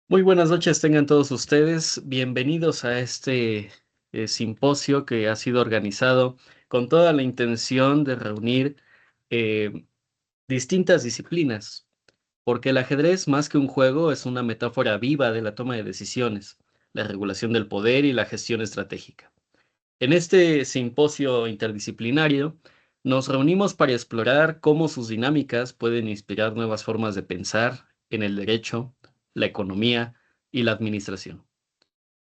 Muy buenas noches tengan todos ustedes. Bienvenidos a este simposio que ha sido organizado con toda la intención de reunir eh, distintas disciplinas, porque el ajedrez, más que un juego, es una metáfora viva de la toma de decisiones, la regulación del poder y la gestión estratégica. En este simposio interdisciplinario, nos reunimos para explorar cómo sus dinámicas pueden inspirar nuevas formas de pensar en el derecho, la economía y la administración.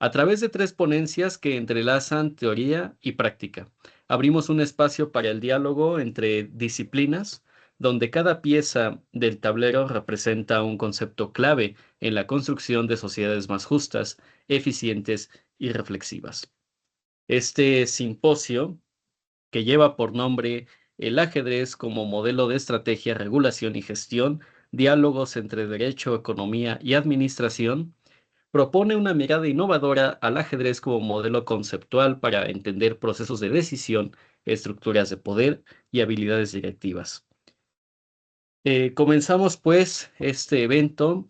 A través de tres ponencias que entrelazan teoría y práctica, abrimos un espacio para el diálogo entre disciplinas, donde cada pieza del tablero representa un concepto clave en la construcción de sociedades más justas, eficientes y reflexivas. Este simposio, que lleva por nombre El ajedrez como modelo de estrategia, regulación y gestión, diálogos entre derecho, economía y administración, propone una mirada innovadora al ajedrez como modelo conceptual para entender procesos de decisión, estructuras de poder y habilidades directivas. Comenzamos pues este evento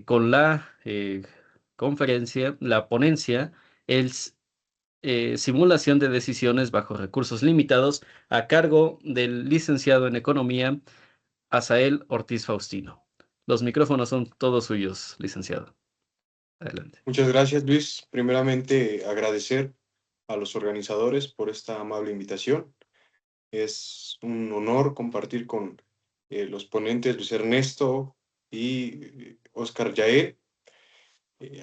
con la conferencia, la ponencia, el simulación de decisiones bajo recursos limitados, a cargo del licenciado en Economía, Asael Ortiz Faustino. Los micrófonos son todos suyos, licenciado. Adelante. Muchas gracias, Luis. Primeramente, agradecer a los organizadores por esta amable invitación. Es un honor compartir con los ponentes Luis Ernesto y Oscar Yael,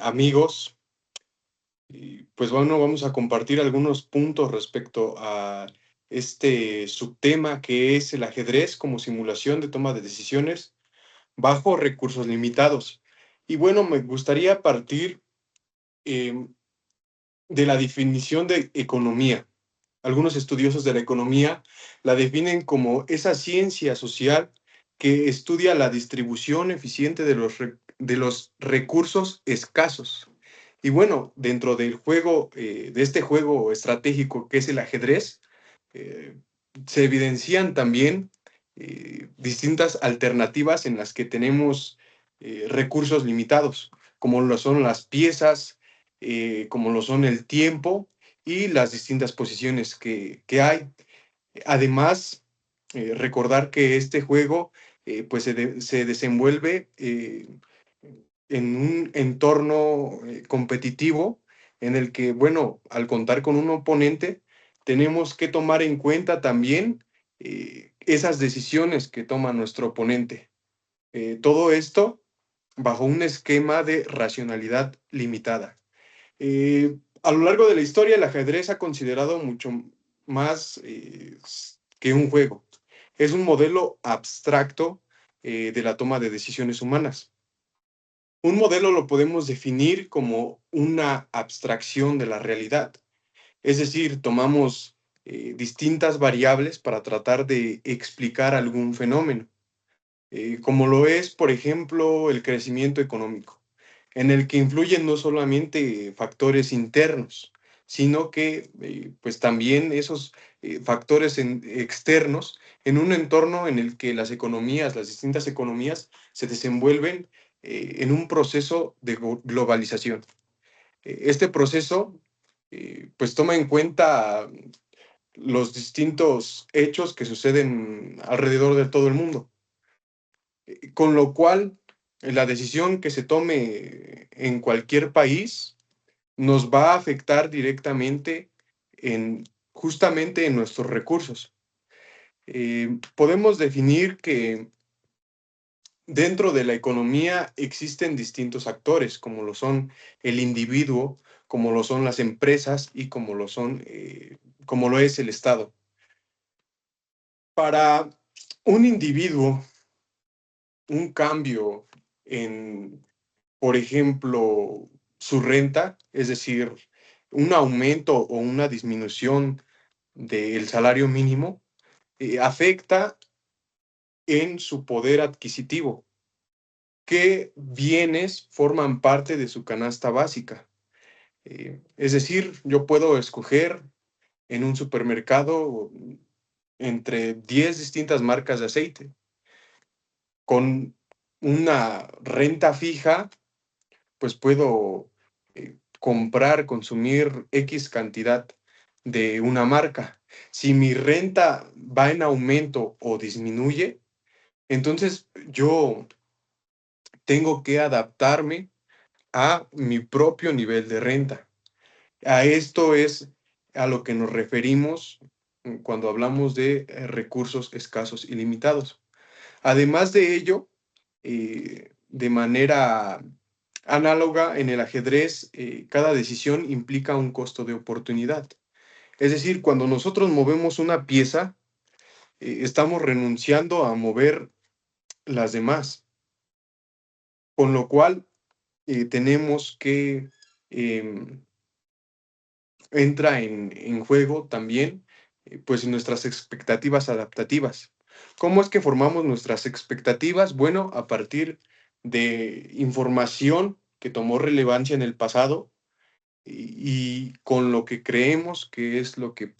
amigos. Y pues bueno, vamos a compartir algunos puntos respecto a este subtema que es el ajedrez como simulación de toma de decisiones bajo recursos limitados. Y bueno, me gustaría partir em, de la definición de economía. Algunos estudiosos de la economía la definen como esa ciencia social que estudia la distribución eficiente de los recursos escasos. Y bueno, dentro del juego, de este juego estratégico que es el ajedrez, eh, se evidencian también distintas alternativas en las que tenemos recursos limitados, como lo son las piezas, como lo son el tiempo y las distintas posiciones que hay. Además, recordar que este juego pues se desenvuelve en un entorno competitivo en el que, bueno, al contar con un oponente, tenemos que tomar en cuenta también esas decisiones que toma nuestro oponente. Todo esto bajo un esquema de racionalidad limitada. A lo largo de la historia, el ajedrez ha considerado mucho más que un juego. Es un modelo abstracto de la toma de decisiones humanas. Un modelo lo podemos definir como una abstracción de la realidad. Es decir, tomamos distintas variables para tratar de explicar algún fenómeno, como lo es, por ejemplo, el crecimiento económico, en el que influyen no solamente factores internos, sino que pues también esos factores externos en un entorno en el que las economías, las distintas economías, se desenvuelven en un proceso de globalización. Este proceso pues toma en cuenta los distintos hechos que suceden alrededor de todo el mundo, con lo cual la decisión que se tome en cualquier país nos va a afectar directamente justamente en nuestros recursos. Podemos definir que dentro de la economía existen distintos actores, como lo son el individuo, como lo son las empresas y como lo es el Estado. Para un individuo, un cambio en, por ejemplo, su renta, es decir, un aumento o una disminución del salario mínimo, afecta en su poder adquisitivo. ¿Qué bienes forman parte de su canasta básica? Es decir, yo puedo escoger en un supermercado entre 10 distintas marcas de aceite. Con una renta fija, pues puedo comprar, consumir X cantidad de una marca. Si mi renta va en aumento o disminuye, entonces yo tengo que adaptarme a mi propio nivel de renta. A esto es a lo que nos referimos cuando hablamos de recursos escasos y limitados. Además de ello, de manera análoga en el ajedrez, cada decisión implica un costo de oportunidad. Es decir, cuando nosotros movemos una pieza, estamos renunciando a mover las demás, con lo cual tenemos que em, entra en juego también, pues nuestras expectativas adaptativas. ¿Cómo es que formamos nuestras expectativas? Bueno, a partir de información que tomó relevancia en el pasado y con lo que creemos que es lo que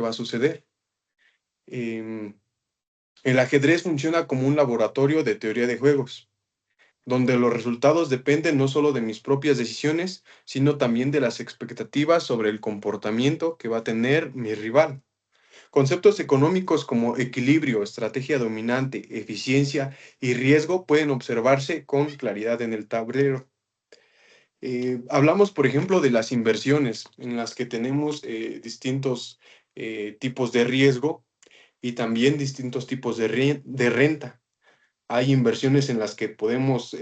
va a suceder. Em, el ajedrez funciona como un laboratorio de teoría de juegos, donde los resultados dependen no solo de mis propias decisiones, sino también de las expectativas sobre el comportamiento que va a tener mi rival. Conceptos económicos como equilibrio, estrategia dominante, eficiencia y riesgo pueden observarse con claridad en el tablero. Hablamos, por ejemplo, de las inversiones, en las que tenemos distintos tipos de riesgo y también distintos tipos de renta. Hay inversiones en las que podemos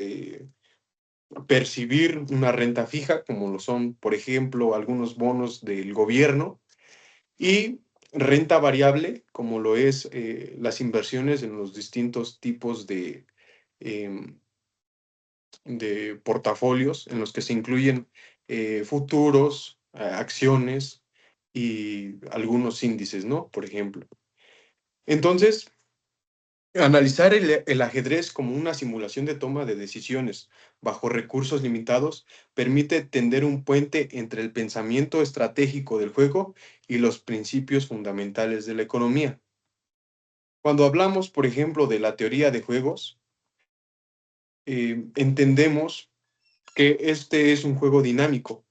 percibir una renta fija, como lo son, por ejemplo, algunos bonos del gobierno, y renta variable, como lo es las inversiones en los distintos tipos em, de portafolios en los que se incluyen futuros, acciones y algunos índices, ¿no? Por ejemplo. Entonces, analizar el ajedrez como una simulación de toma de decisiones bajo recursos limitados permite tender un puente entre el pensamiento estratégico del juego y los principios fundamentales de la economía. Cuando hablamos, por ejemplo, de la teoría de juegos, entendemos que este es un juego dinámico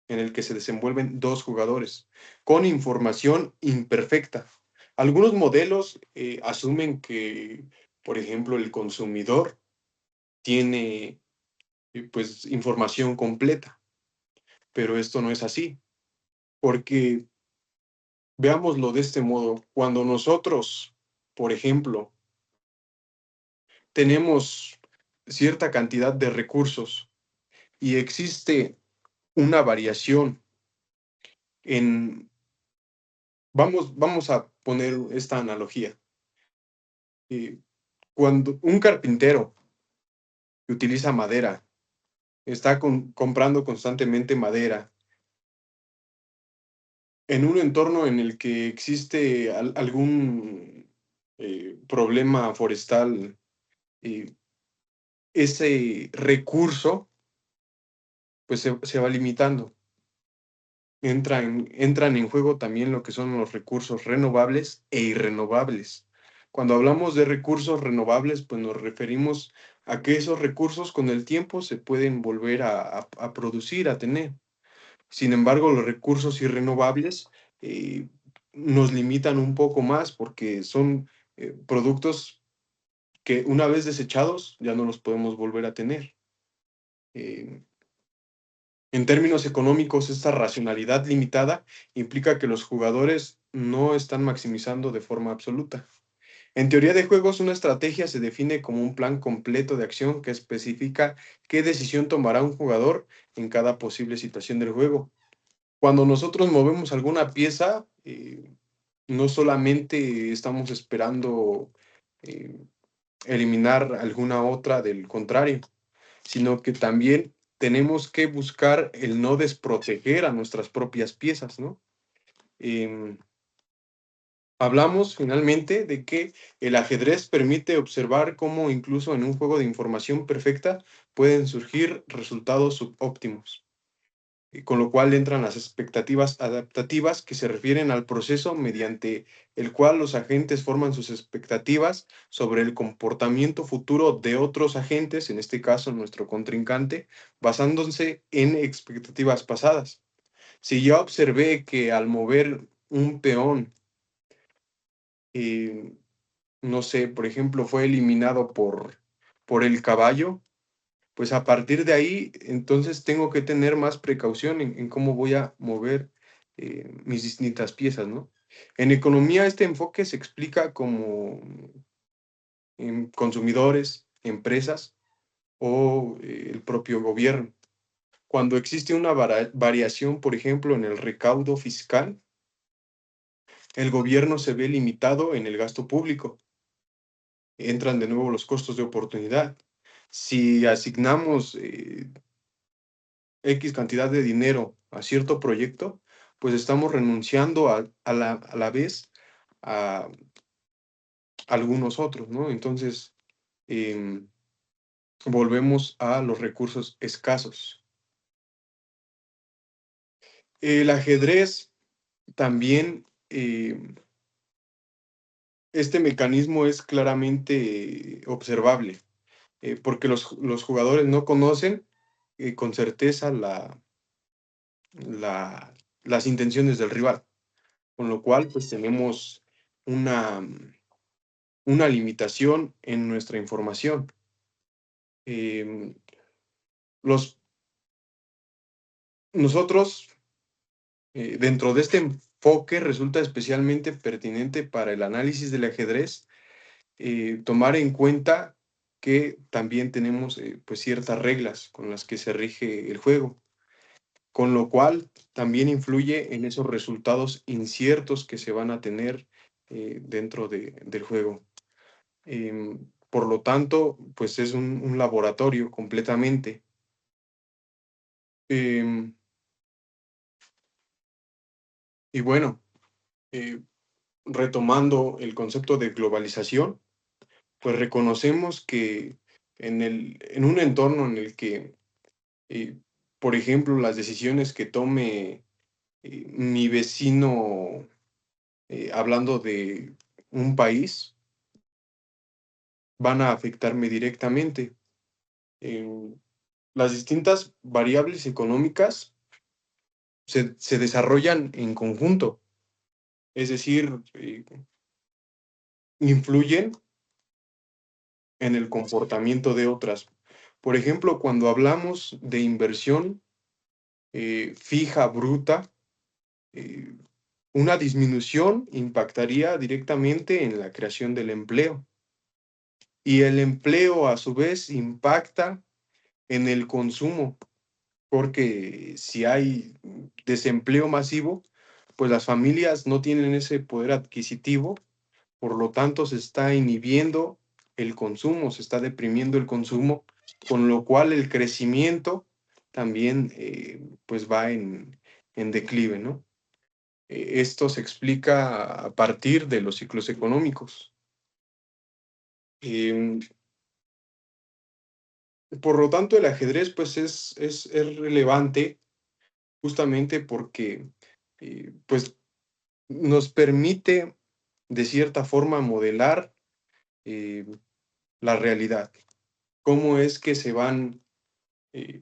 en el que se desenvuelven dos jugadores con información imperfecta. Algunos modelos asumen que, por ejemplo, el consumidor tiene pues información completa, pero esto no es así, porque veámoslo de este modo, cuando nosotros, por ejemplo, tenemos cierta cantidad de recursos y existe una variación en, vamos a poner esta analogía. Cuando un carpintero que utiliza madera está comprando constantemente madera en un entorno en el que existe algún problema forestal, eh, ese recurso pues se va limitando. Entran en juego también lo que son los recursos renovables e irrenovables. Cuando hablamos de recursos renovables, pues nos referimos a que esos recursos con el tiempo se pueden volver a producir, a tener. Sin embargo, los recursos irrenovables eh, nos limitan un poco más porque son productos que una vez desechados ya no los podemos volver a tener. Eh, En términos económicos, esta racionalidad limitada implica que los jugadores no están maximizando de forma absoluta. En teoría de juegos, una estrategia se define como un plan completo de acción que especifica qué decisión tomará un jugador en cada posible situación del juego. Cuando nosotros movemos alguna pieza, no solamente estamos esperando eh, eliminar alguna otra del contrario, sino que también tenemos que buscar el no desproteger a nuestras propias piezas, ¿no? Em, hablamos finalmente de que el ajedrez permite observar cómo incluso en un juego de información perfecta pueden surgir resultados subóptimos. con lo cual entran las expectativas adaptativas, que se refieren al proceso mediante el cual los agentes forman sus expectativas sobre el comportamiento futuro de otros agentes, en este caso nuestro contrincante, basándose en expectativas pasadas. Si ya observé que al mover un peón, eh, no sé, por ejemplo, fue eliminado por el caballo, pues a partir de ahí, entonces tengo que tener más precaución en cómo voy a mover mis distintas piezas, ¿no? En economía, este enfoque se explica como en consumidores, empresas o el propio gobierno. Cuando existe una variación, por ejemplo, en el recaudo fiscal, el gobierno se ve limitado en el gasto público. Entran de nuevo los costos de oportunidad. Si asignamos X cantidad de dinero a cierto proyecto, pues estamos renunciando a la vez a algunos otros, ¿no? Entonces, em, volvemos a los recursos escasos. El ajedrez también, este mecanismo es claramente observable, porque los jugadores no conocen con certeza las intenciones del rival, con lo cual pues tenemos una, una limitación en nuestra información. Em, los, nosotros, dentro de este enfoque, resulta especialmente pertinente para el análisis del ajedrez tomar en cuenta que también tenemos pues ciertas reglas con las que se rige el juego, con lo cual también influye en esos resultados inciertos que se van a tener dentro del juego. Por lo tanto, pues es un laboratorio completamente. Em, y bueno, eh, retomando el concepto de globalización, pues reconocemos que en un entorno en el que, eh, por ejemplo, las decisiones que tome mi vecino, hablando de un país, van a afectarme directamente. Las distintas variables económicas se desarrollan en conjunto, es decir, influyen en el comportamiento de otras. Por ejemplo, cuando hablamos de inversión fija, bruta, eh, una disminución impactaría directamente en la creación del empleo. Y el empleo, a su vez, impacta en el consumo, porque si hay desempleo masivo, pues las familias no tienen ese poder adquisitivo, por lo tanto se está inhibiendo el consumo, se está deprimiendo el consumo, con lo cual el crecimiento también pues va en declive, ¿no? Esto se explica a partir de los ciclos económicos. Em, por lo tanto, el ajedrez pues es relevante justamente porque pues nos permite de cierta forma modelar eh, la realidad, cómo es que se van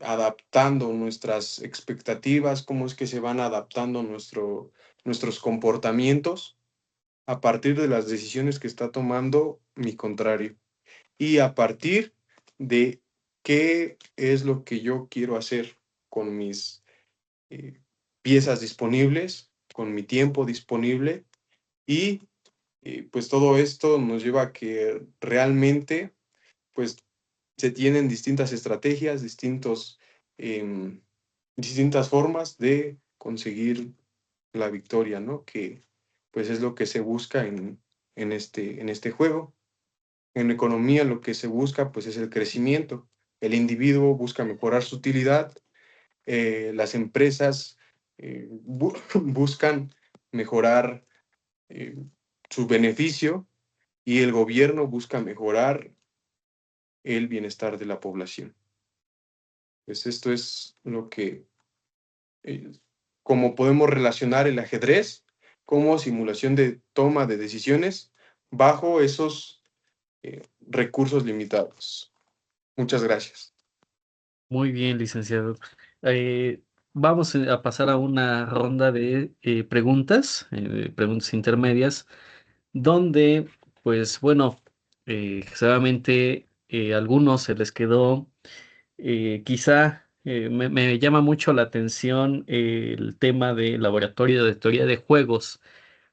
adaptando nuestras expectativas, cómo es que se van adaptando nuestros comportamientos a partir de las decisiones que está tomando mi contrario y a partir de qué es lo que yo quiero hacer con mis eh, piezas disponibles, con mi tiempo disponible y pues todo esto nos lleva a que realmente pues se tienen distintas estrategias, distintas formas de conseguir la victoria, ¿no? Que pues es lo que se busca en este juego. En economía lo que se busca pues es el crecimiento. El individuo busca mejorar su utilidad, las empresas buscan mejorar eh, su beneficio y el gobierno busca mejorar el bienestar de la población. Pues esto es lo que eh, como podemos relacionar el ajedrez como simulación de toma de decisiones bajo esos recursos limitados. Muchas gracias. Muy bien, licenciado. Vamos a pasar a una ronda de preguntas intermedias, donde, pues bueno, seguramente algunos se les quedó, quizá me llama mucho la atención el tema del laboratorio de teoría de juegos,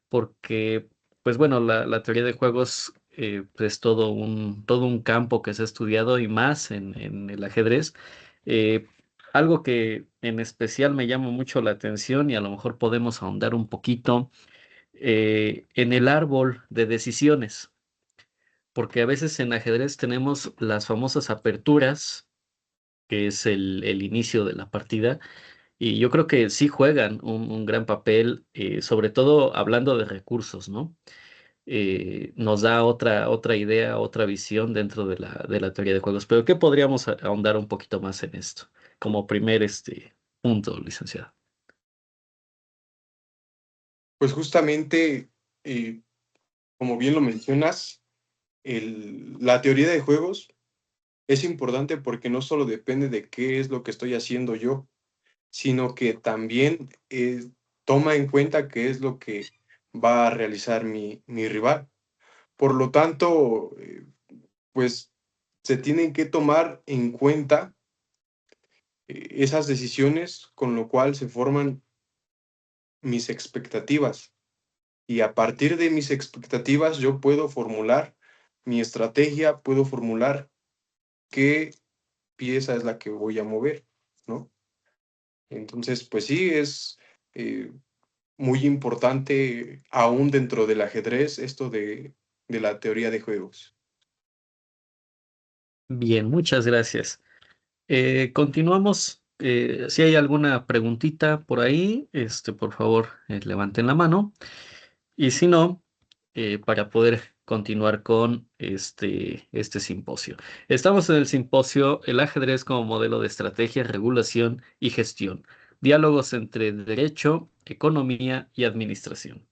porque, pues bueno, la teoría de juegos pues, es todo un campo que se ha estudiado y más en el ajedrez. Eh, Algo que en especial me llama mucho la atención y a lo mejor podemos ahondar un poquito en el árbol de decisiones, porque a veces en ajedrez tenemos las famosas aperturas, que es el inicio de la partida, y yo creo que sí juegan un gran papel, sobre todo hablando de recursos, ¿no? Nos da otra idea, otra visión dentro de de la teoría de juegos. Pero ¿qué podríamos ahondar un poquito más en esto? Como primer punto, licenciado. Pues justamente, como bien lo mencionas, la teoría de juegos es importante porque no solo depende de qué es lo que estoy haciendo yo, sino que también toma en cuenta qué es lo que va a realizar mi rival. Por lo tanto, pues se tienen que tomar en cuenta esas decisiones, con lo cual se forman mis expectativas. Y a partir de mis expectativas yo puedo formular mi estrategia, puedo formular qué pieza es la que voy a mover, ¿no? Entonces, pues sí, es eh, muy importante aún dentro del ajedrez esto de la teoría de juegos. Bien, muchas gracias. Continuamos. Si hay alguna preguntita por ahí, por favor, levanten la mano. Y si no, para poder continuar con este simposio. Estamos en el simposio El ajedrez como modelo de estrategia, regulación y gestión. Diálogos entre derecho, economía y administración.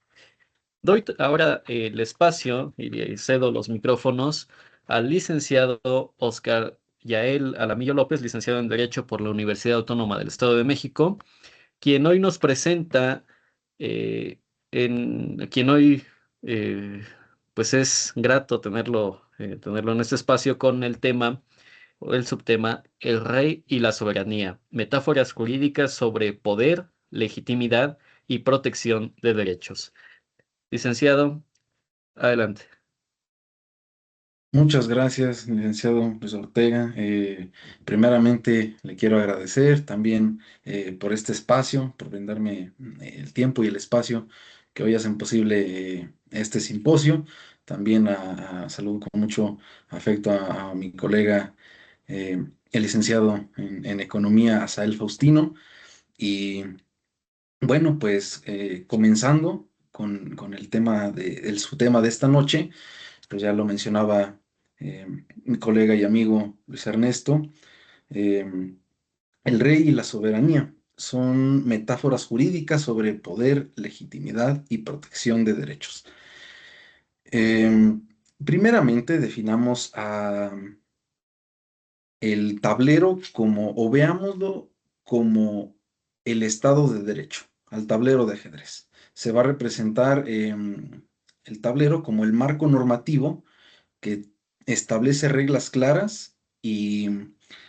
Doy ahora el espacio y le cedo los micrófonos al licenciado Oscar Yael Alamillo López, licenciado en Derecho por la Universidad Autónoma del Estado de México, quien hoy nos presenta, eh, quien hoy, eh, pues es grato tenerlo en este espacio con el tema o el subtema El rey y la soberanía, metáforas jurídicas sobre poder, legitimidad y protección de derechos. Licenciado, adelante. Muchas gracias, licenciado Luis Ortega. Primeramente, le quiero agradecer también por este espacio, por brindarme el tiempo y el espacio que hoy hacen posible este simposio. También saludo con mucho afecto a mi colega, el licenciado en Economía, Asael Faustino. Y bueno, pues comenzando con el tema su tema de esta noche, pues ya lo mencionaba eh, mi colega y amigo Luis Ernesto, eh, el rey y la soberanía son metáforas jurídicas sobre poder, legitimidad y protección de derechos. Primeramente definamos el tablero como, o veámoslo como el Estado de Derecho, al tablero de ajedrez. Se va a representar el tablero como el marco normativo que establece reglas claras y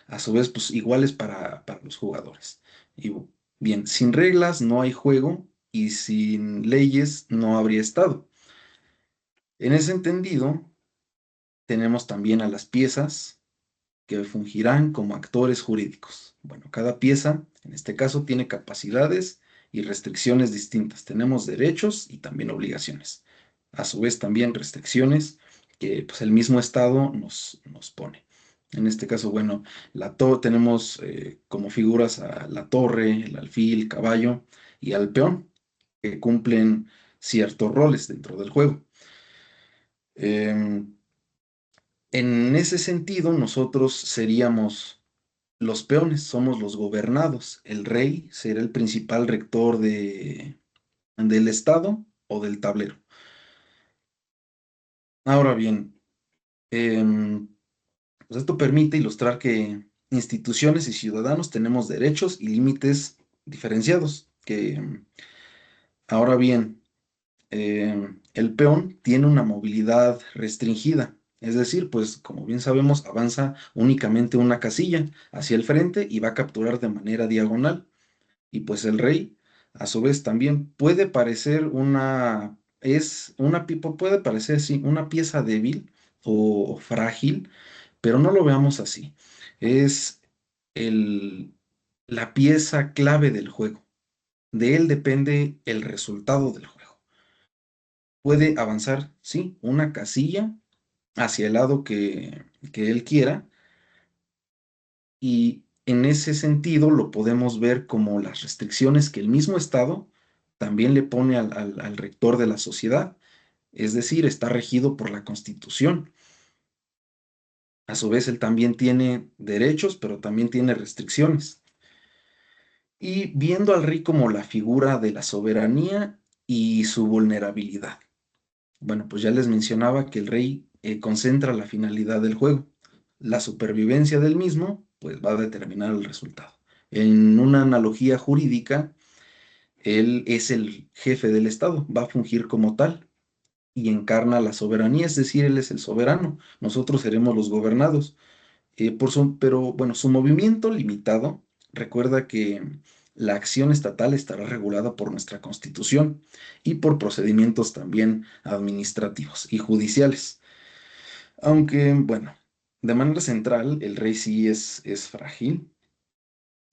a su vez pues iguales para los jugadores. Y bien, sin reglas no hay juego y sin leyes no habría Estado. En ese entendido, tenemos también a las piezas que fungirán como actores jurídicos. Bueno, cada pieza, en este caso, tiene capacidades y restricciones distintas. Tenemos derechos y también obligaciones. A su vez, también restricciones que pues, el mismo Estado nos pone. En este caso, bueno, tenemos como figuras a la torre, el alfil, caballo y al peón, que cumplen ciertos roles dentro del juego. Em, en ese sentido, nosotros seríamos los peones somos los gobernados. El rey será el principal rector del estado o del tablero. Ahora bien, em, pues esto permite ilustrar que instituciones y ciudadanos tenemos derechos y límites diferenciados. Ahora bien, el peón tiene una movilidad restringida. Es decir, pues como bien sabemos, avanza únicamente una casilla hacia el frente y va a capturar de manera diagonal. Y pues el rey, a su vez, también puede parecer puede parecer, sí, una pieza débil o frágil, pero no lo veamos así. Es el, la pieza clave del juego. De él depende el resultado del juego. Puede avanzar, sí, una casilla hacia el lado que él quiera, y en ese sentido lo podemos ver como las restricciones que el mismo Estado también le pone al rector de la sociedad, es decir, está regido por la Constitución. A su vez, él también tiene derechos, pero también tiene restricciones. Y viendo al rey como la figura de la soberanía y su vulnerabilidad. Bueno, pues ya les mencionaba que el rey concentra la finalidad del juego. La supervivencia del mismo, pues va a determinar el resultado. En una analogía jurídica, él es el jefe del Estado, va a fungir como tal y encarna la soberanía, es decir, él es el soberano, nosotros seremos los gobernados. Pero bueno, su movimiento limitado, recuerda que la acción estatal estará regulada por nuestra Constitución y por procedimientos también administrativos y judiciales. Aunque, bueno, de manera central, el rey sí es frágil,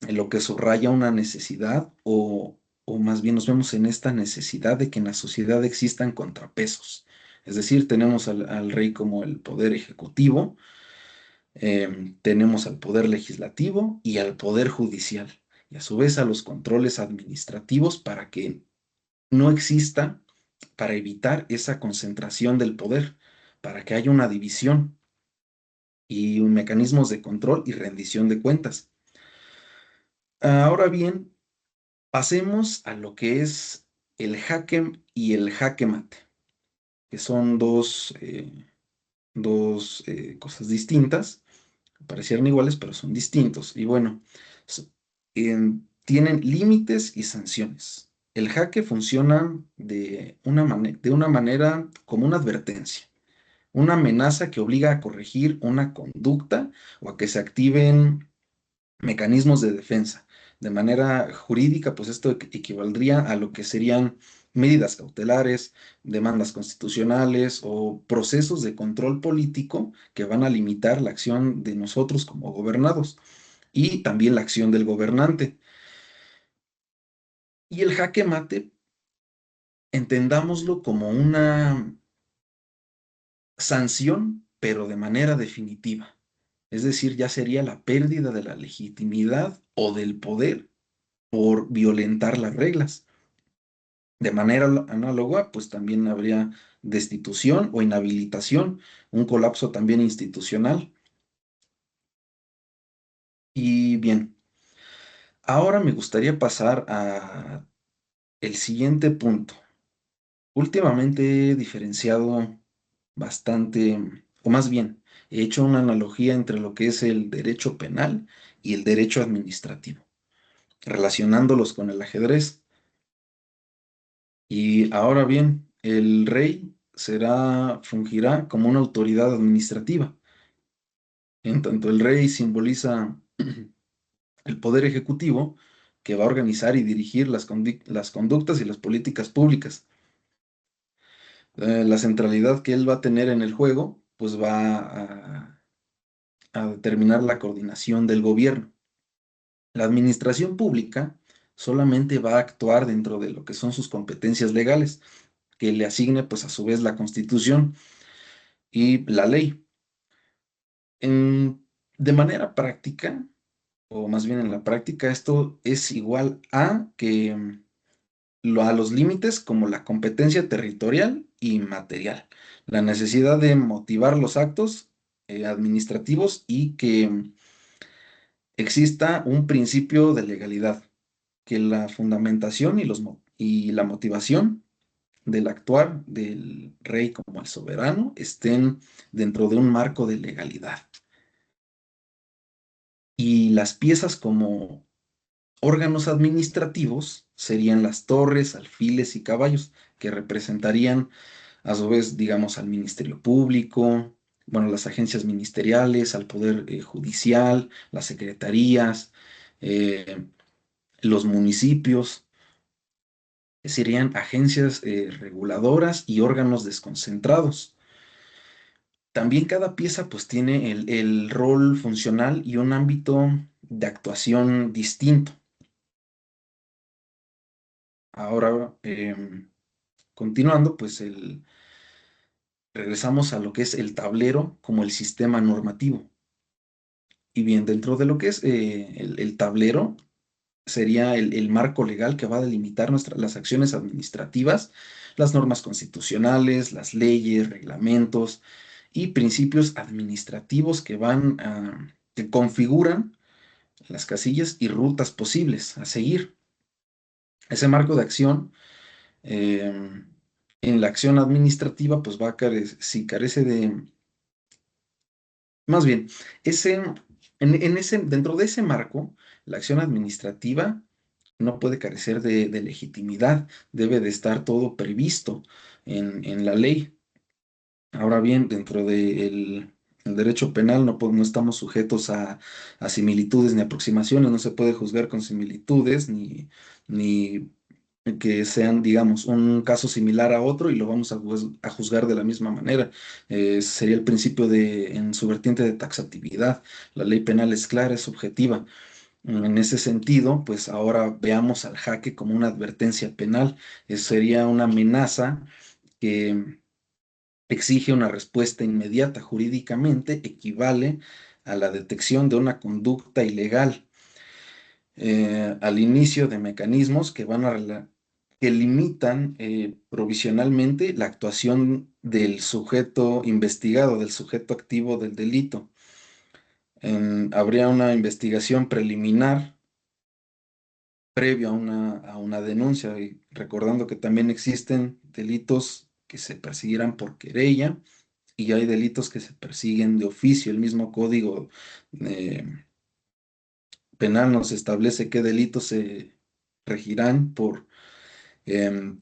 en lo que subraya una necesidad o más bien nos vemos en esta necesidad de que en la sociedad existan contrapesos. Es decir, tenemos al rey como el poder ejecutivo, tenemos al poder legislativo y al poder judicial, y a su vez a los controles administrativos para que no exista, para evitar esa concentración del poder, para que haya una división y mecanismos de control y rendición de cuentas. Ahora bien, pasemos a lo que es el jaque y el jaque mate, que son dos cosas distintas. Parecieran iguales, pero son distintos. Y bueno, so- tienen límites y sanciones. El jaque funciona de una manera como una advertencia, una amenaza que obliga a corregir una conducta o a que se activen mecanismos de defensa. De manera jurídica, pues esto equivaldría a lo que serían medidas cautelares, demandas constitucionales o procesos de control político que van a limitar la acción de nosotros como gobernados y también la acción del gobernante. Y el jaque mate, entendámoslo como una sanción, pero de manera definitiva. Es decir, ya sería la pérdida de la legitimidad o del poder por violentar las reglas. De manera análoga, pues también habría destitución o inhabilitación, un colapso también institucional. Y bien, ahora me gustaría pasar a el siguiente punto. Últimamente he diferenciado bastante, o más bien, he hecho una analogía entre lo que es el derecho penal y el derecho administrativo, relacionándolos con el ajedrez. Y ahora bien, el rey fungirá como una autoridad administrativa. En tanto, el rey simboliza el poder ejecutivo que va a organizar y dirigir las conductas y las políticas públicas. La centralidad que él va a tener en el juego, pues va a determinar la coordinación del gobierno. La administración pública solamente va a actuar dentro de lo que son sus competencias legales, que le asigne pues a su vez la Constitución y la ley. De manera práctica, o más bien en la práctica, esto es igual a que a los límites como la competencia territorial y material, la necesidad de motivar los actos administrativos y que exista un principio de legalidad, que la fundamentación y la motivación del actuar del rey como el soberano estén dentro de un marco de legalidad. Y las piezas como órganos administrativos serían las torres, alfiles y caballos, que representarían a su vez, digamos, al Ministerio Público, bueno, las agencias ministeriales, al Poder Judicial, las secretarías, eh, los municipios, serían agencias reguladoras y órganos desconcentrados. También cada pieza pues tiene el rol funcional y un ámbito de actuación distinto. Ahora, continuando, pues regresamos a lo que es el tablero como el sistema normativo. Y bien, dentro de lo que es el tablero, sería el marco legal que va a delimitar las acciones administrativas, las normas constitucionales, las leyes, reglamentos y principios administrativos que configuran las casillas y rutas posibles a seguir. Ese marco de acción, eh, en la acción administrativa, pues si carece de, más bien, ese, dentro de ese marco, la acción administrativa no puede carecer de legitimidad, debe de estar todo previsto en la ley. Ahora bien, dentro del el derecho penal no estamos sujetos a similitudes ni aproximaciones, no se puede juzgar con similitudes ni que sean, digamos, un caso similar a otro y lo vamos a juzgar de la misma manera. Sería el principio en su vertiente de taxatividad. La ley penal es clara, es subjetiva. En ese sentido, pues ahora veamos al jaque como una advertencia penal. Sería una amenaza que exige una respuesta inmediata. Jurídicamente equivale a la detección de una conducta ilegal, al inicio de mecanismos que limitan provisionalmente la actuación del sujeto investigado, del sujeto activo del delito. Habría una investigación preliminar previo a una denuncia, y recordando que también existen delitos que se persiguieran por querella y hay delitos que se persiguen de oficio. El mismo código eh, penal nos establece qué delitos se regirán em,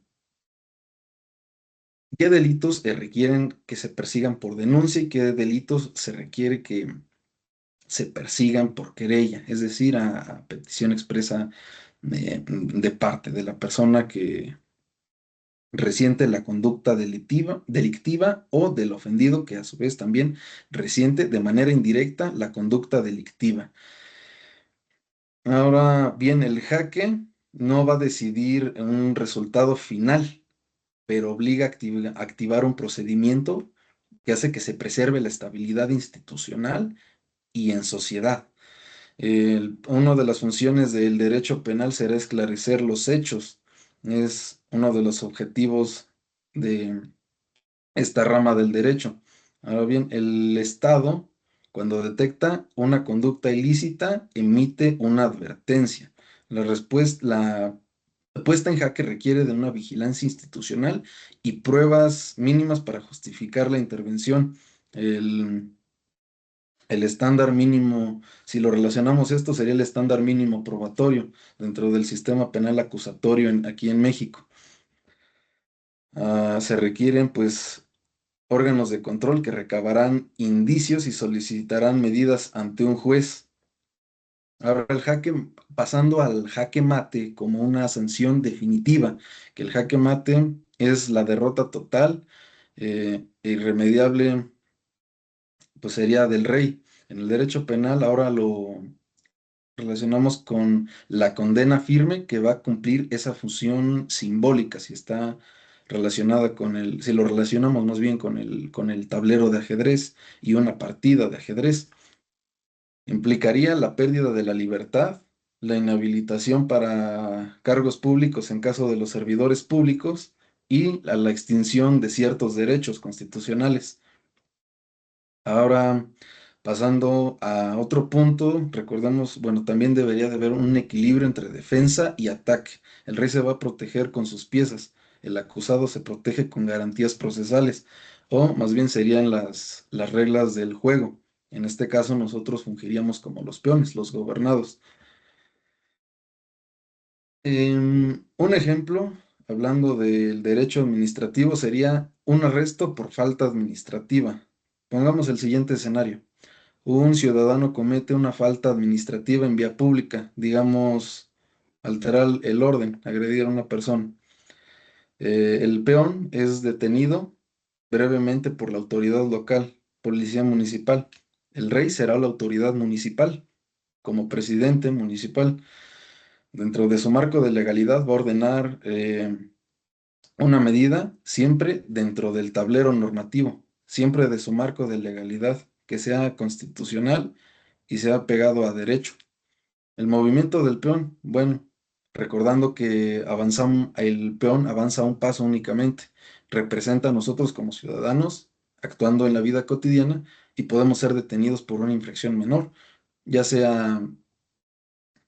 qué delitos requieren que se persigan por denuncia y qué delitos se requiere que se persigan por querella, es decir, a petición expresa de parte de la persona que resiente la conducta delictiva o del ofendido, que a su vez también resiente de manera indirecta la conducta delictiva. Ahora bien, el jaque no va a decidir un resultado final, pero obliga a activar un procedimiento que hace que se preserve la estabilidad institucional y en sociedad. Una de las funciones del derecho penal será esclarecer los hechos. Es uno de los objetivos de esta rama del derecho. Ahora bien, el Estado, cuando detecta una conducta ilícita, emite una advertencia. La puesta en jaque requiere de una vigilancia institucional y pruebas mínimas para justificar la intervención. El, el estándar mínimo, si lo relacionamos esto, sería el estándar mínimo probatorio dentro del sistema penal acusatorio aquí en México. Se requieren, pues, órganos de control que recabarán indicios y solicitarán medidas ante un juez. Ahora pasando al jaque mate como una sanción definitiva, que el jaque mate es la derrota total e irremediable, pues sería del rey. En el derecho penal ahora lo relacionamos con la condena firme que va a cumplir esa función simbólica, si está relacionada si lo relacionamos más bien con el tablero de ajedrez y una partida de ajedrez, implicaría la pérdida de la libertad, la inhabilitación para cargos públicos en caso de los servidores públicos y la extinción de ciertos derechos constitucionales. Ahora, Pasando a otro punto, recordemos, bueno, también debería de haber un equilibrio entre defensa y ataque. El rey se va a proteger con sus piezas, el acusado se protege con garantías procesales, o más bien serían las reglas del juego. En este caso, nosotros fungiríamos como los peones, los gobernados. Un ejemplo, hablando del derecho administrativo, sería un arresto por falta administrativa. Pongamos el siguiente escenario. Un ciudadano comete una falta administrativa en vía pública, digamos, alterar el orden, agredir a una persona. El peón es detenido brevemente por la autoridad local, policía municipal. El rey será la autoridad municipal, como presidente municipal. Dentro de su marco de legalidad va a ordenar una medida siempre dentro del tablero normativo, siempre de su marco de legalidad, que sea constitucional y sea pegado a derecho. El movimiento del peón, bueno, recordando que el peón avanza un paso únicamente, representa a nosotros como ciudadanos actuando en la vida cotidiana y podemos ser detenidos por una infracción menor, ya sea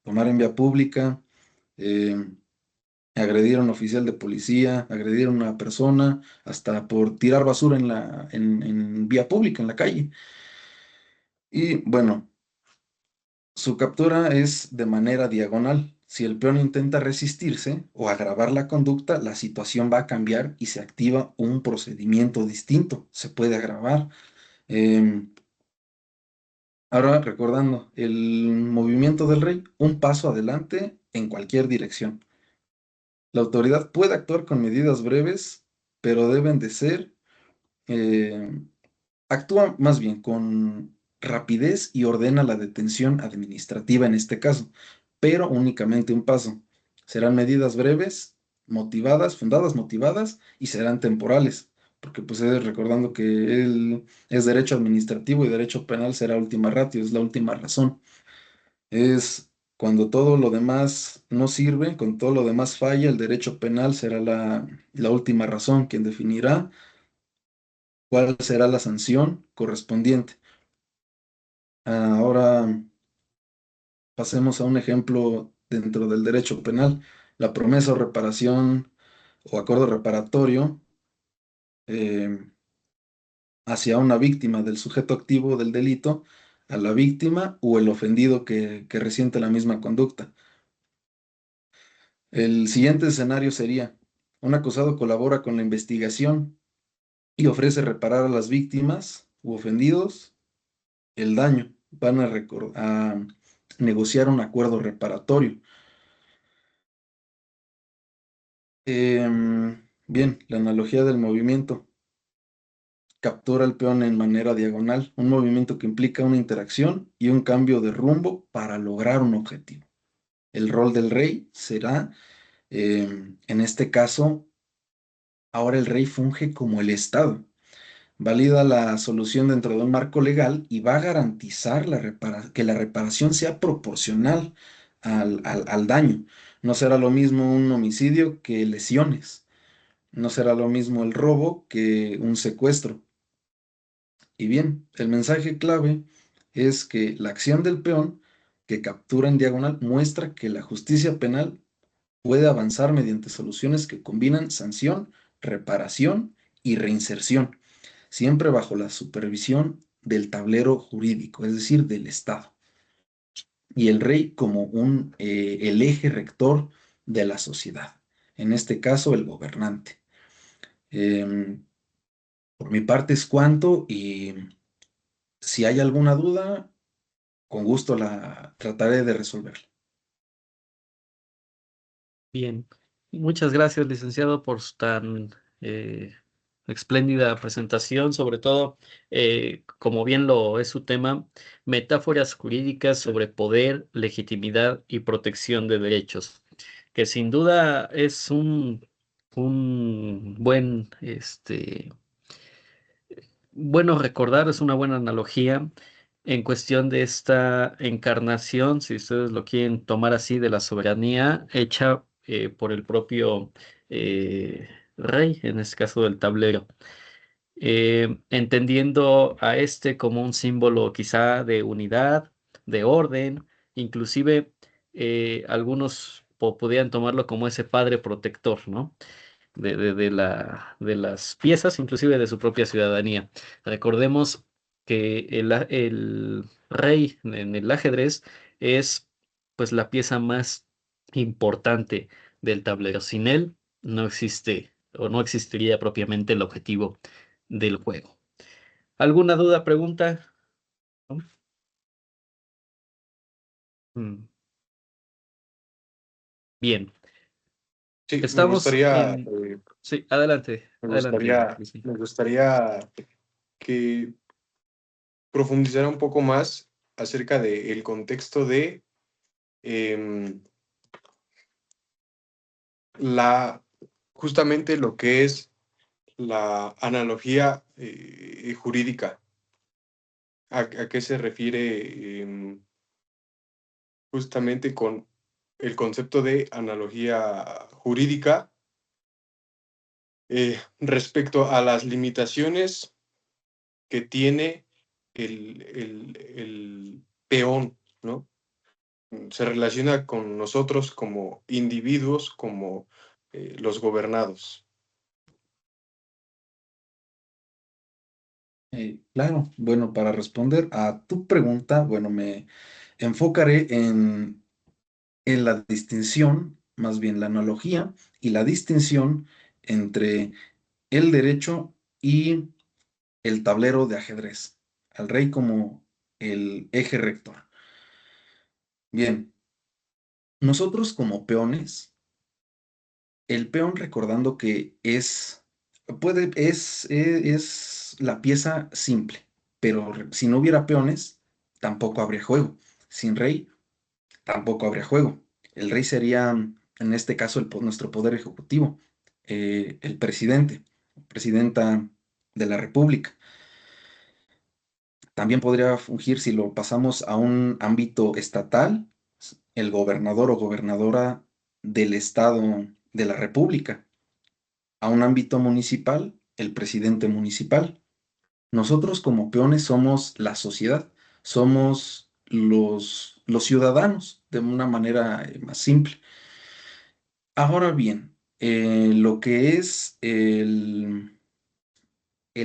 tomar en vía pública, eh, agredir a un oficial de policía, agredir a una persona, hasta por tirar basura en vía pública, en la calle. Y bueno, su captura es de manera diagonal. Si el peón intenta resistirse o agravar la conducta, la situación va a cambiar y se activa un procedimiento distinto. Se puede agravar. Em, Ahora recordando, el movimiento del rey, un paso adelante en cualquier dirección. La autoridad puede actuar con medidas breves, pero deben de ser eh, actúa más bien con rapidez y ordena la detención administrativa en este caso, pero únicamente un paso. Serán medidas breves, motivadas, fundadas, motivadas y serán temporales, porque pues recordando que él es derecho administrativo y derecho penal será última ratio, es la última razón. Es cuando todo lo demás no sirve, cuando todo lo demás falla, el derecho penal será la última razón, quien definirá cuál será la sanción correspondiente. Ahora pasemos a un ejemplo dentro del derecho penal. La promesa o reparación o acuerdo reparatorio eh, hacia una víctima del sujeto activo del delito a la víctima o el ofendido que resiente la misma conducta. El siguiente escenario sería, un acusado colabora con la investigación y ofrece reparar a las víctimas u ofendidos el daño. Van a negociar un acuerdo reparatorio. Bien, la analogía del movimiento. Captura al peón en manera diagonal, un movimiento que implica una interacción y un cambio de rumbo para lograr un objetivo. El rol del rey será, en este caso, ahora el rey funge como el Estado. Valida la solución dentro de un marco legal y va a garantizar que la reparación sea proporcional al daño. No será lo mismo un homicidio que lesiones. No será lo mismo el robo que un secuestro. Y bien, el mensaje clave es que la acción del peón que captura en diagonal muestra que la justicia penal puede avanzar mediante soluciones que combinan sanción, reparación y reinserción, siempre bajo la supervisión del tablero jurídico, es decir, del Estado. Y el rey como el eje rector de la sociedad, en este caso el gobernante. Em, por mi parte es cuanto y si hay alguna duda, con gusto la trataré de resolverla. Bien, muchas gracias, licenciado, por su tan eh, espléndida presentación, sobre todo, como bien lo es su tema, metáforas jurídicas sobre poder, legitimidad y protección de derechos, que sin duda es un buen, bueno recordar, es una buena analogía en cuestión de esta encarnación, si ustedes lo quieren tomar así, de la soberanía hecha por el propio rey, en este caso del tablero. entendiendo a este como un símbolo quizá de unidad, de orden, inclusive algunos podrían tomarlo como ese padre protector, ¿no? De las piezas, inclusive de su propia ciudadanía. Recordemos que el rey en el ajedrez es pues la pieza más importante del tablero. Sin él no existe o no existiría propiamente el objetivo del juego. ¿Alguna duda, pregunta? ¿No? Mm, Bien, Sí, estamos en... Sí, adelante, adelante, Cristian. me gustaría que profundizara un poco más acerca del contexto de em, la, justamente lo que es la analogía jurídica. A qué se refiere justamente con el concepto de analogía jurídica respecto a las limitaciones que tiene el peón, ¿no? Se relaciona con nosotros como individuos, como los gobernados. Claro, bueno, para responder a tu pregunta, bueno, me enfocaré en la distinción, más bien la analogía y la distinción entre el derecho y el tablero de ajedrez, al rey como el eje rector. Bien, nosotros como peones, el peón recordando que es la pieza simple, pero si no hubiera peones, tampoco habría juego. Sin rey, tampoco habría juego. El rey sería, en este caso, nuestro poder ejecutivo, el presidente, presidenta de la República. También podría fungir, si lo pasamos a un ámbito estatal, el gobernador o gobernadora del estado de la República. A un ámbito municipal, el presidente municipal. Nosotros como peones somos la sociedad, somos los ciudadanos, de una manera más simple. Ahora bien, lo que es el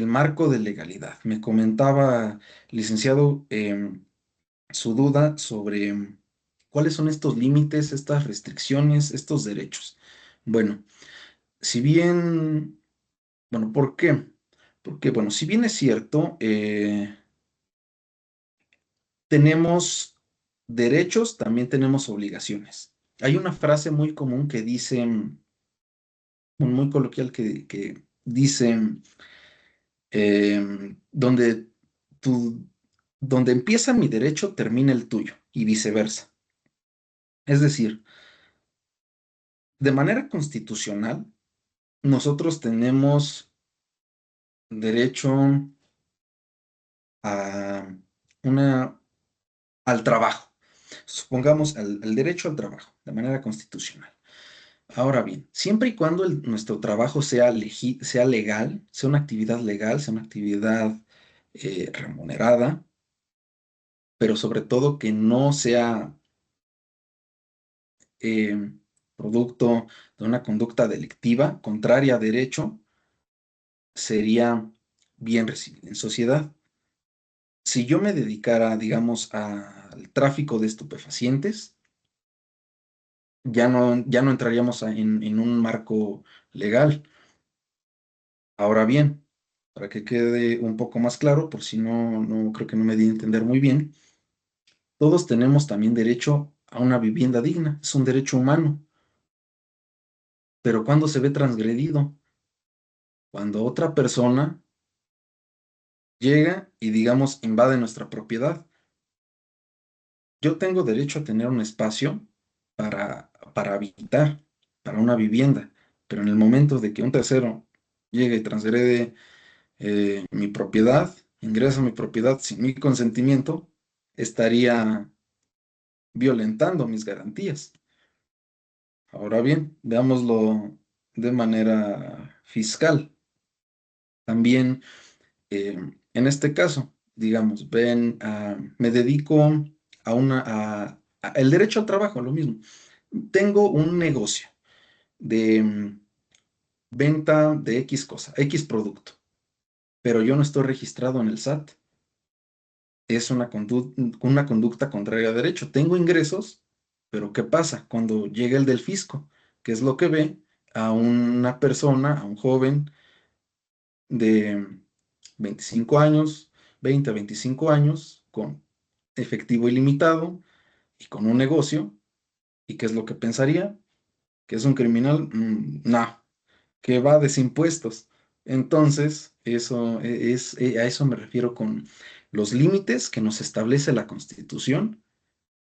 marco de legalidad. Me comentaba, licenciado, su duda sobre cuáles son estos límites, estas restricciones, estos derechos. Bueno, si bien, bueno, ¿por qué? Porque, bueno, si bien es cierto, tenemos derechos, también tenemos obligaciones. Hay una frase muy común que dice, muy coloquial que dice, donde tu, donde empieza mi derecho, termina el tuyo, y viceversa. Es decir, de manera constitucional, nosotros tenemos derecho a una, al trabajo. Supongamos el derecho al trabajo, de manera constitucional. Ahora bien, siempre y cuando nuestro trabajo sea legal, sea una actividad legal, sea una actividad remunerada, pero sobre todo que no sea eh, producto de una conducta delictiva contraria a derecho, sería bien recibido en sociedad. Si yo me dedicara, digamos, al tráfico de estupefacientes, ya no entraríamos en un marco legal. Ahora bien, para que quede un poco más claro, por si no creo que no me di a entender muy bien, todos tenemos también derecho a una vivienda digna, es un derecho humano, pero ¿cuándo se ve transgredido? Cuando otra persona llega y, digamos, invade nuestra propiedad. Yo tengo derecho a tener un espacio para habitar, para una vivienda, pero en el momento de que un tercero llegue y transgrede mi propiedad, ingresa a mi propiedad sin mi consentimiento, estaría violentando mis garantías. Ahora bien, veámoslo de manera fiscal. También En este caso, digamos, me dedico el derecho al trabajo, lo mismo. Tengo un negocio de venta de X cosa, X producto, pero yo no estoy registrado en el SAT. Es una conducta contraria a derecho. Tengo ingresos, pero ¿qué pasa cuando llega el del fisco? ¿Qué es lo que ve a una persona, a un joven de 25 años, 20 a 25 años, con efectivo ilimitado y con un negocio? ¿Y qué es lo que pensaría? ¿Que es un criminal? No, que va a desimpuestos. Entonces, a eso me refiero con los límites que nos establece la Constitución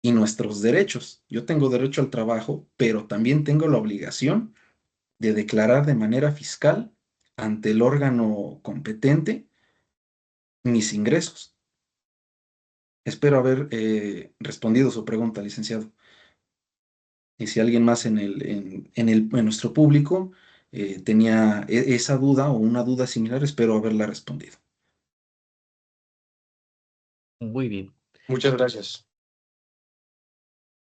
y nuestros derechos. Yo tengo derecho al trabajo, pero también tengo la obligación de declarar de manera fiscal ante el órgano competente mis ingresos. Espero haber respondido su pregunta, licenciado. Y si alguien más en nuestro público tenía esa duda o una duda similar, espero haberla respondido. Muy bien. Muchas gracias.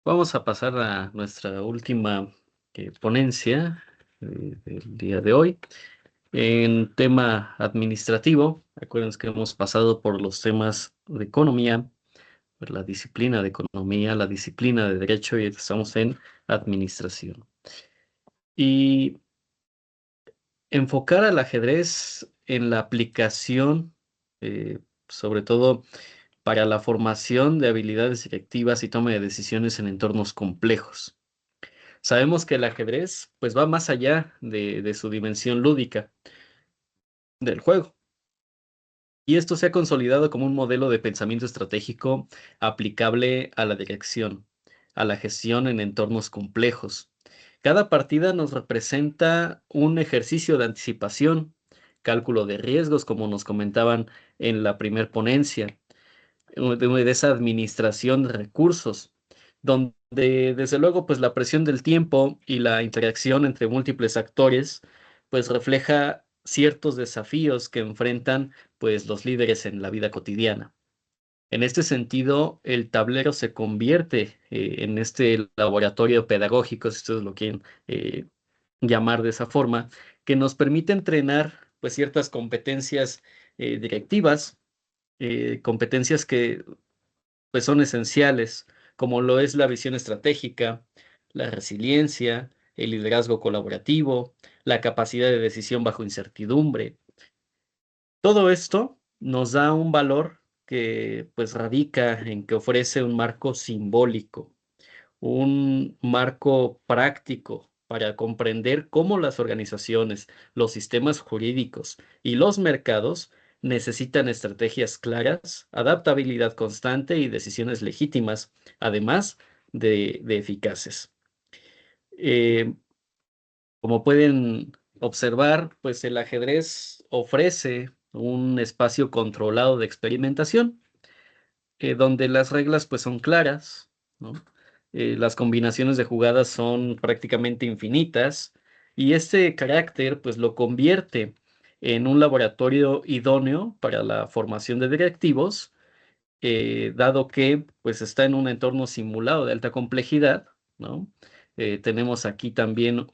Vamos a pasar a nuestra última ponencia del día de hoy. En tema administrativo, acuérdense que hemos pasado por los temas de economía, por la disciplina de economía, la disciplina de derecho y estamos en administración. Y enfocar al ajedrez en la aplicación, eh, sobre todo para la formación de habilidades directivas y toma de decisiones en entornos complejos. Sabemos que el ajedrez pues va más allá de su dimensión lúdica del juego. Y esto se ha consolidado como un modelo de pensamiento estratégico aplicable a la dirección, a la gestión en entornos complejos. Cada partida nos representa un ejercicio de anticipación, cálculo de riesgos, como nos comentaban en la primer ponencia, de esa administración de recursos, donde desde luego pues la presión del tiempo y la interacción entre múltiples actores pues refleja ciertos desafíos que enfrentan pues los líderes en la vida cotidiana. En este sentido, el tablero se convierte en este laboratorio pedagógico, si ustedes lo quieren llamar de esa forma, que nos permite entrenar pues ciertas competencias directivas, competencias que pues son esenciales, como lo es la visión estratégica, la resiliencia, el liderazgo colaborativo, la capacidad de decisión bajo incertidumbre. Todo esto nos da un valor que pues radica en que ofrece un marco simbólico, un marco práctico para comprender cómo las organizaciones, los sistemas jurídicos y los mercados necesitan estrategias claras, adaptabilidad constante y decisiones legítimas, además de eficaces. Eh, Como pueden observar, pues el ajedrez ofrece un espacio controlado de experimentación donde las reglas pues son claras, ¿no? Las combinaciones de jugadas son prácticamente infinitas y este carácter pues lo convierte en un laboratorio idóneo para la formación de directivos, dado que pues está en un entorno simulado de alta complejidad, ¿no? Tenemos aquí también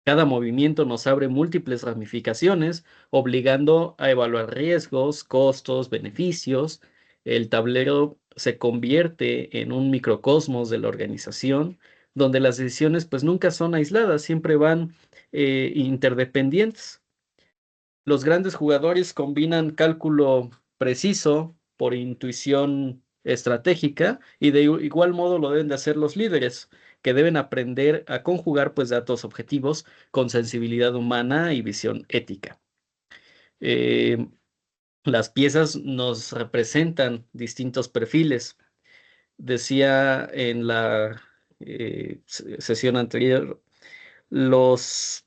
cada movimiento nos abre múltiples ramificaciones, obligando a evaluar riesgos, costos, beneficios. El tablero se convierte en un microcosmos de la organización, donde las decisiones pues nunca son aisladas, siempre van interdependientes. Los grandes jugadores combinan cálculo preciso por intuición estratégica y de igual modo lo deben de hacer los líderes, que deben aprender a conjugar pues datos objetivos con sensibilidad humana y visión ética. Eh, las piezas nos representan distintos perfiles. Decía en la sesión anterior, los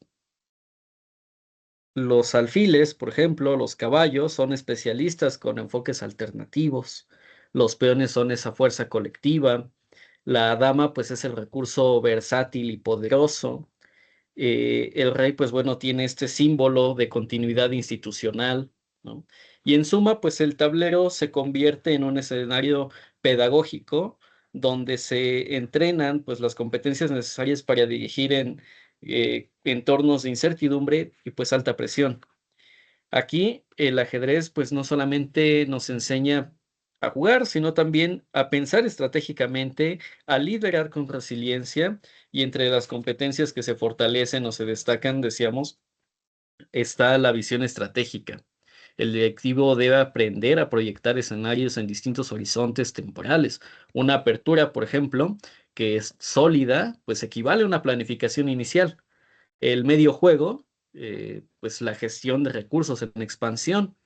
Los alfiles, por ejemplo, los caballos son especialistas con enfoques alternativos. Los peones son esa fuerza colectiva. La dama, pues, es el recurso versátil y poderoso. El rey, pues bueno, tiene este símbolo de continuidad institucional, ¿no? Y en suma, pues el tablero se convierte en un escenario pedagógico donde se entrenan pues las competencias necesarias para dirigir en entornos de incertidumbre y pues alta presión. Aquí el ajedrez pues no solamente nos enseña a jugar, sino también a pensar estratégicamente, a liderar con resiliencia y entre las competencias que se fortalecen o se destacan, decíamos, está la visión estratégica. El directivo debe aprender a proyectar escenarios en distintos horizontes temporales. Una apertura, por ejemplo, que es sólida, pues equivale a una planificación inicial. El medio juego, pues la gestión de recursos en expansión.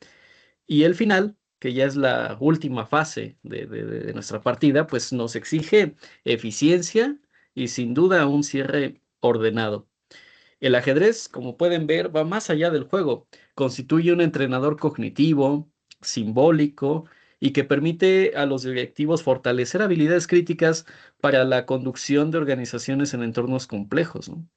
Y el final, que ya es la última fase de nuestra partida, pues nos exige eficiencia y sin duda un cierre ordenado. El ajedrez, como pueden ver, va más allá del juego. Constituye un entrenador cognitivo, simbólico y que permite a los directivos fortalecer habilidades críticas para la conducción de organizaciones en entornos complejos, ¿no?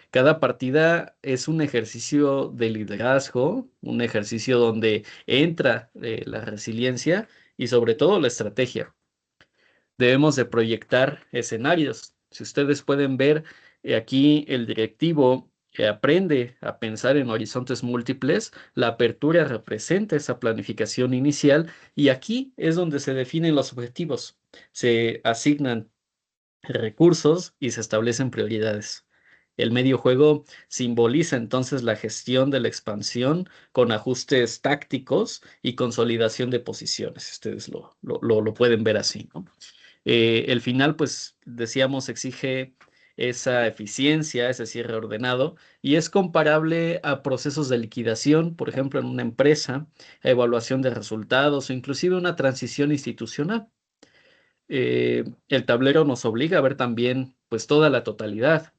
Cada partida es un ejercicio de liderazgo, un ejercicio donde entra la resiliencia y sobre todo la estrategia. Debemos de proyectar escenarios. Si ustedes pueden ver, aquí el directivo aprende a pensar en horizontes múltiples, la apertura representa esa planificación inicial y aquí es donde se definen los objetivos, se asignan recursos y se establecen prioridades. El medio juego simboliza entonces la gestión de la expansión con ajustes tácticos y consolidación de posiciones. Ustedes lo pueden ver así, ¿no? El final, pues decíamos, exige esa eficiencia, ese cierre ordenado, y es comparable a procesos de liquidación, por ejemplo, en una empresa, evaluación de resultados o inclusive una transición institucional. El tablero nos obliga a ver también pues toda la totalidad,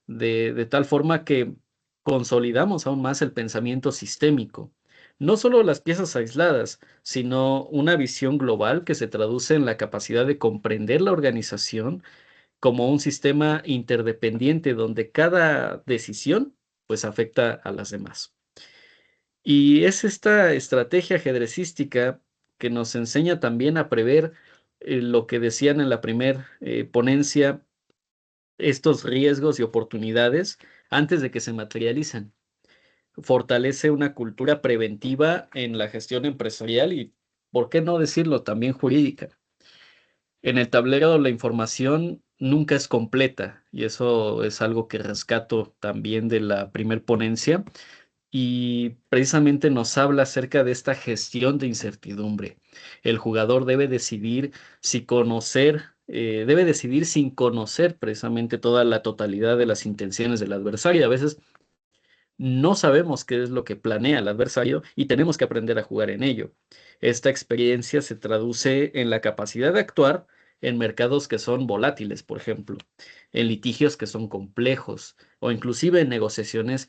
de tal forma que consolidamos aún más el pensamiento sistémico. No solo las piezas aisladas, sino una visión global que se traduce en la capacidad de comprender la organización como un sistema interdependiente donde cada decisión pues afecta a las demás. Y es esta estrategia ajedrecística que nos enseña también a prever lo que decían en la primer ponencia, estos riesgos y oportunidades antes de que se materialicen. Fortalece una cultura preventiva en la gestión empresarial y, ¿por qué no decirlo?, también jurídica. En el tablero la información nunca es completa y eso es algo que rescato también de la primer ponencia y precisamente nos habla acerca de esta gestión de incertidumbre. El jugador debe decidir si conocer, debe decidir sin conocer precisamente toda la totalidad de las intenciones del adversario. A veces no sabemos qué es lo que planea el adversario y tenemos que aprender a jugar en ello. Esta experiencia se traduce en la capacidad de actuar en mercados que son volátiles, por ejemplo, en litigios que son complejos o inclusive en negociaciones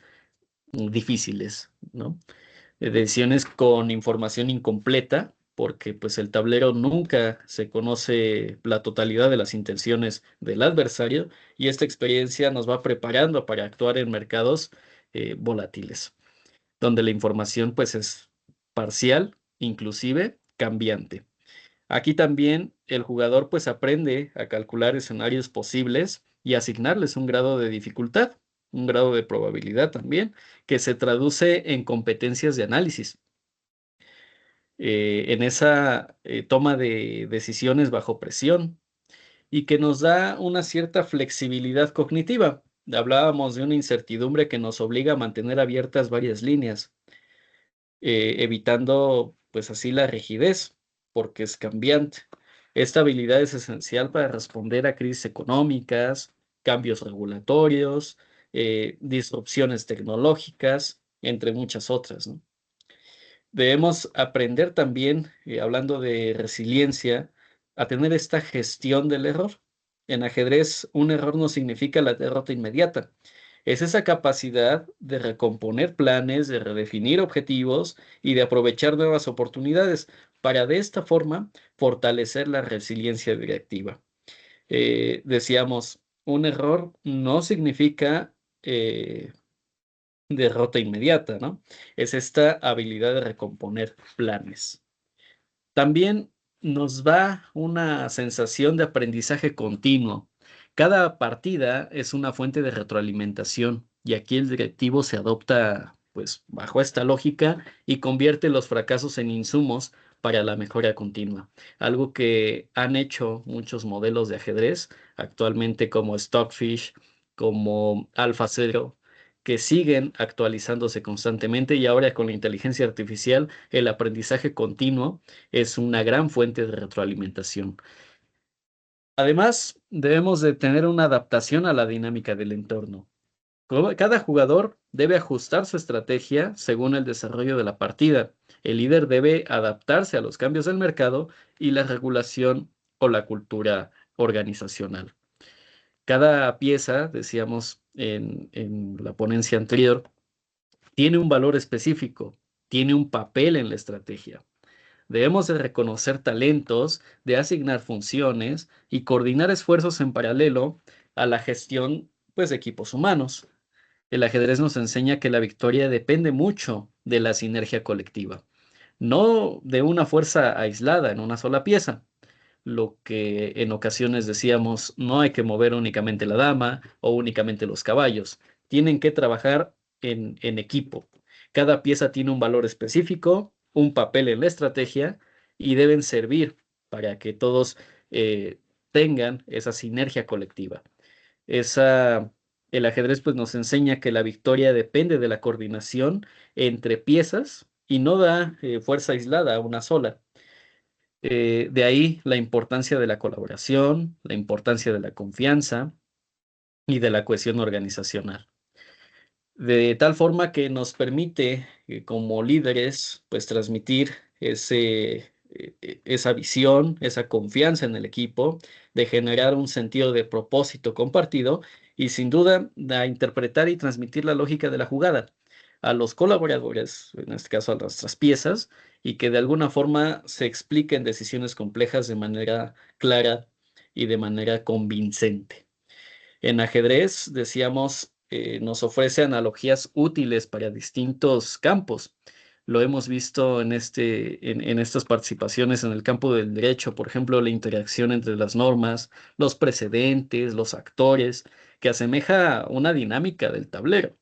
difíciles, ¿no? Decisiones con información incompleta, porque pues el tablero nunca se conoce la totalidad de las intenciones del adversario y esta experiencia nos va preparando para actuar en mercados volátiles, donde la información pues es parcial, inclusive cambiante. Aquí también el jugador pues aprende a calcular escenarios posibles y asignarles un grado de dificultad, un grado de probabilidad también, que se traduce en competencias de análisis. En esa toma de decisiones bajo presión y que nos da una cierta flexibilidad cognitiva. Hablábamos de una incertidumbre que nos obliga a mantener abiertas varias líneas, evitando pues así la rigidez, porque es cambiante. Esta habilidad es esencial para responder a crisis económicas, cambios regulatorios, disrupciones tecnológicas, entre muchas otras, ¿no? Debemos aprender también, hablando de resiliencia, a tener esta gestión del error. En ajedrez, un error no significa la derrota inmediata. Es esa capacidad de recomponer planes, de redefinir objetivos y de aprovechar nuevas oportunidades para de esta forma fortalecer la resiliencia directiva. Decíamos, un error no significa derrota inmediata, ¿no? Es esta habilidad de recomponer planes. También nos da una sensación de aprendizaje continuo. Cada partida es una fuente de retroalimentación y aquí el directivo se adopta, pues, bajo esta lógica y convierte los fracasos en insumos para la mejora continua. Algo que han hecho muchos modelos de ajedrez actualmente como Stockfish, como AlphaZero, que siguen actualizándose constantemente y ahora con la inteligencia artificial, el aprendizaje continuo es una gran fuente de retroalimentación. Además, debemos de tener una adaptación a la dinámica del entorno. Cada jugador debe ajustar su estrategia según el desarrollo de la partida. El líder debe adaptarse a los cambios del mercado y la regulación o la cultura organizacional. Cada pieza, decíamos en la ponencia anterior, tiene un valor específico, tiene un papel en la estrategia. Debemos de reconocer talentos, de asignar funciones y coordinar esfuerzos en paralelo a la gestión, pues, de equipos humanos. El ajedrez nos enseña que la victoria depende mucho de la sinergia colectiva, no de una fuerza aislada en una sola pieza. Lo que en ocasiones decíamos, no hay que mover únicamente la dama o únicamente los caballos, tienen que trabajar en equipo. Cada pieza tiene un valor específico, un papel en la estrategia y deben servir para que todos tengan esa sinergia colectiva. Esa, el ajedrez pues nos enseña que la victoria depende de la coordinación entre piezas y no da fuerza aislada a una sola. De ahí la importancia de la colaboración, la importancia de la confianza y de la cohesión organizacional. De tal forma que nos permite, como líderes, pues transmitir esa visión, esa confianza en el equipo, de generar un sentido de propósito compartido y sin duda de interpretar y transmitir la lógica de la jugada a los colaboradores, en este caso a nuestras piezas, y que de alguna forma se expliquen decisiones complejas de manera clara y de manera convincente. En ajedrez, decíamos, nos ofrece analogías útiles para distintos campos. Lo hemos visto en estas participaciones en el campo del derecho, por ejemplo, la interacción entre las normas, los precedentes, los actores, que asemeja una dinámica del tablero.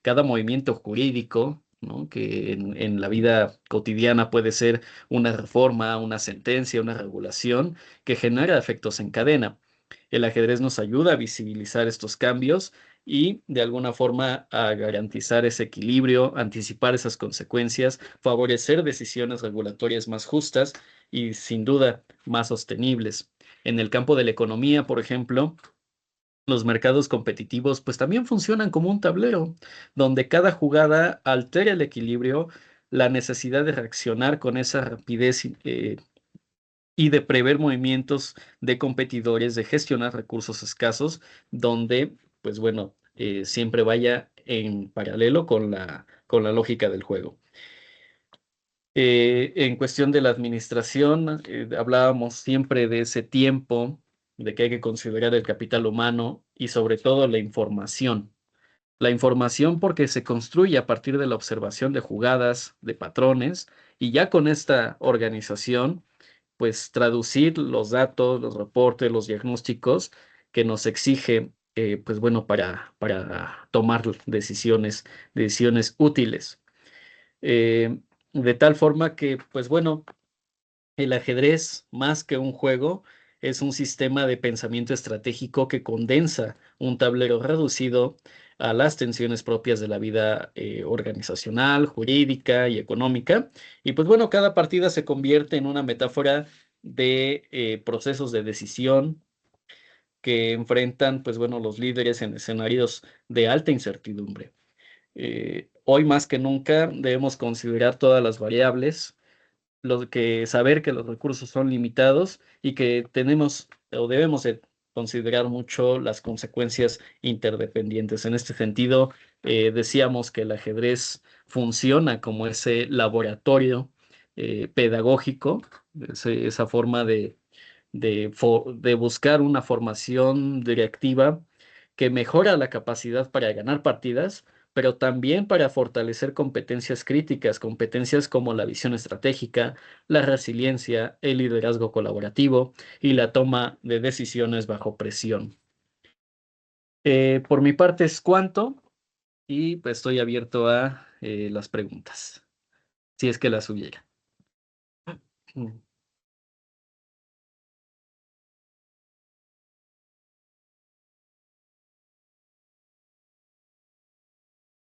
Cada movimiento jurídico, ¿no?, que en la vida cotidiana puede ser una reforma, una sentencia, una regulación, que genera efectos en cadena. El ajedrez nos ayuda a visibilizar estos cambios y de alguna forma a garantizar ese equilibrio, anticipar esas consecuencias, favorecer decisiones regulatorias más justas y sin duda más sostenibles. En el campo de la economía, por ejemplo, los mercados competitivos pues también funcionan como un tablero, donde cada jugada altera el equilibrio, la necesidad de reaccionar con esa rapidez y de prever movimientos de competidores, de gestionar recursos escasos, donde, pues bueno, siempre vaya en paralelo con la lógica del juego. En cuestión de la administración, hablábamos siempre de ese tiempo, de que hay que considerar el capital humano y sobre todo la información. La información porque se construye a partir de la observación de jugadas, de patrones, y ya con esta organización pues traducir los datos, los reportes, los diagnósticos que nos exige, pues bueno, para tomar decisiones útiles. De tal forma que, pues bueno, el ajedrez, más que un juego, es un sistema de pensamiento estratégico que condensa un tablero reducido a las tensiones propias de la vida organizacional, jurídica y económica. Y pues bueno, cada partida se convierte en una metáfora de procesos de decisión que enfrentan, pues bueno, los líderes en escenarios de alta incertidumbre. Hoy más que nunca debemos considerar todas las variables, saber que los recursos son limitados y que tenemos o debemos de considerar mucho las consecuencias interdependientes. En este sentido, decíamos que el ajedrez funciona como ese laboratorio pedagógico, esa forma de buscar una formación directiva que mejora la capacidad para ganar partidas, pero también para fortalecer competencias críticas, competencias como la visión estratégica, la resiliencia, el liderazgo colaborativo y la toma de decisiones bajo presión. Por mi parte es cuanto y pues estoy abierto a las preguntas, si es que las hubiera. Mm.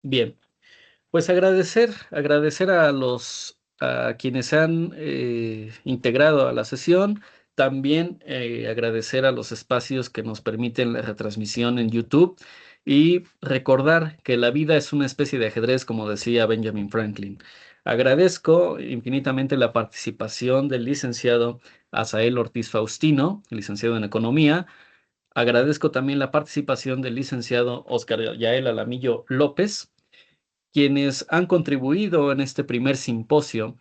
Bien, pues agradecer a quienes se han integrado a la sesión, también agradecer a los espacios que nos permiten la retransmisión en YouTube y recordar que la vida es una especie de ajedrez, como decía Benjamin Franklin. Agradezco infinitamente la participación del licenciado Asael Ortiz Faustino, licenciado en Economía. Agradezco también la participación del licenciado Oscar Yael Alamillo López, quienes han contribuido en este primer simposio,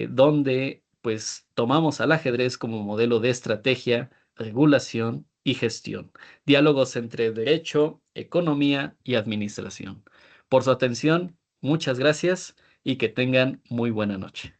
donde pues tomamos al ajedrez como modelo de estrategia, regulación y gestión. Diálogos entre derecho, economía y administración. Por su atención, muchas gracias y que tengan muy buena noche.